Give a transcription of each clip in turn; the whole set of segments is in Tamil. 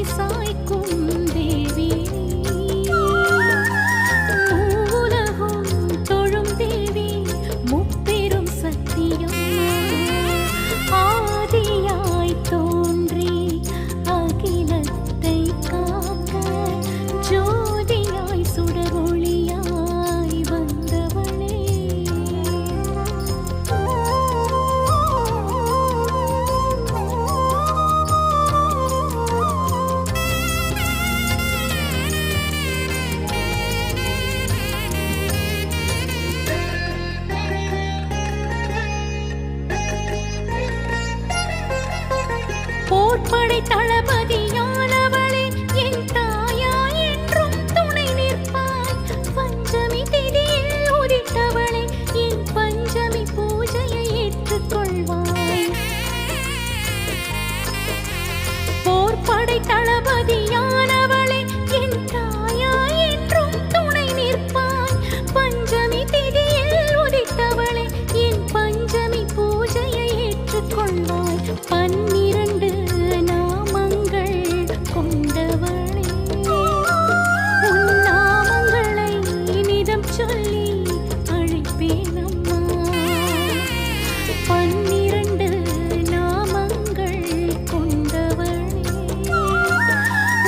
சாய்க்கும் தேவி உலகும் தொழும் தேவி முப்பெரும் சத்தியம் ஆதியாய் தோன்றி அகிலத்தை காக்க ஜோதியாய் சுடர் ஒளியாய் வந்தவளே போர்ப்படை தளபதியானவளே என் தாயா என்றும் துணை நிற்பாய் பஞ்சமி திதியில் உதித்தவளே என் பஞ்சமி பூஜையை ஏற்றுக்கொள்வாய் போர்ப்படை தளபதியானவளே என் தாயா என்றும் துணை நிற்பாய் பஞ்சமி திதியில் உதித்தவளே என் பஞ்சமி பூஜையை ஏற்றுக்கொள்வாய் 12 நாமங்கள் கொண்டவளே உன் நாமங்களை இனிதம் சொல்லி அழைப்பேன் அம்மா 12 நாமங்கள் கொண்டவளே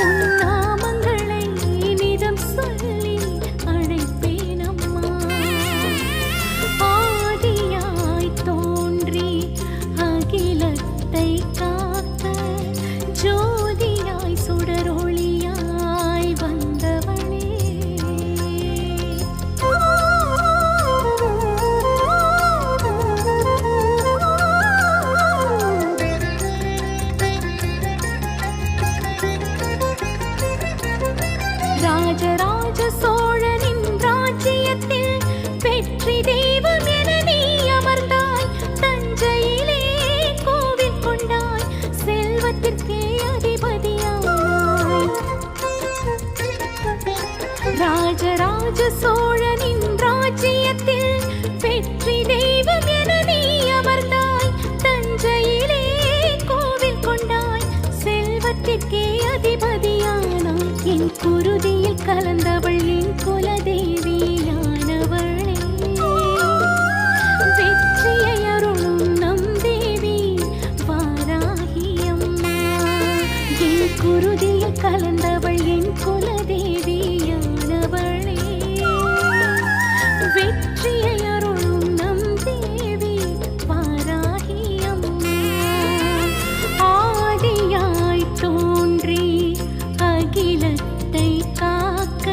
உன் நாமங்களை இனிதம் சொல்லி அழைப்பேன் அம்மா ஆதியாய் தோன்றி அகிலத்தை காக்க ஜோதியாய் சுடர் ஒளியாய் வந்தவளே ராஜராஜ சோழனின் ராஜ்யத்தில் வெற்றி தெய்வம் என நீ அமர்ந்தாய் தஞ்சையிலே கோவில் கொண்டாய் செல்வத்திற்கே அதிபதியாய் ராஜராஜ சோழனின் ராஜ்யத்தில் வெற்றி தெய்வம் என நீ அமர்ந்தாய் தஞ்சையிலே கோவில் கொண்டாய் செல்வத்திற்கே அதிபதியானாய் என் குருதியில் கலந்தவள் என் குலதேவியானவளே வெற்றியை அருளும் நம் தேவி வாராகி அம்மா என் குருதியில் கலந்தவள் என் குலதேவியானவளே வெற்றியை அருளும் நம் தேவி வாராகி அம்மா ஆதியாய் தோன்றி அகிலத்தை காக்க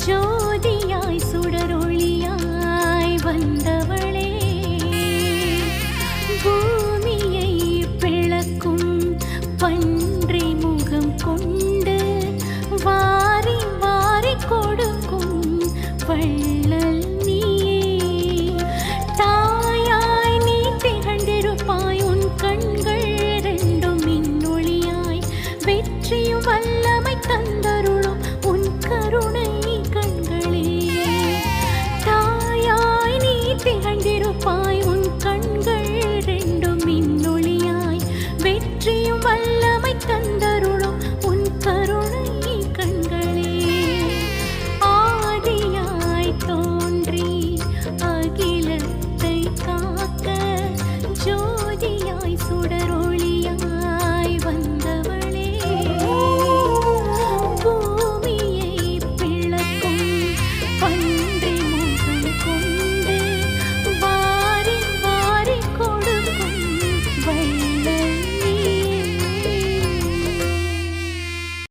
ஜோதியாய் சுடர் ஒளியாய் வந்தவளே பூமியை பிளக்கும் பன்றி முகம் கொண்டு வாரி வாரி கொடுக்கும் வள்ளல் நீயே தாயாய் நீ திகழ்ந்திருப்பாய் உன் கண்கள் ரெண்டும் மின்னொளியாய் வெற்றியும் வல்லமை தந்தருளும் உன் கருணை கண்களே தாயாய் நீ திகழ்ந்திருப்பாய் உன் கண்கள் ரெண்டும் மின்னொளியாய் வெற்றியும் வல்லமை தந்தருளும் உன் கருணை கண்களே ஆதியாய் தோன்றி அகிலத்தை காக்க ஜோதியாய் சுடரோ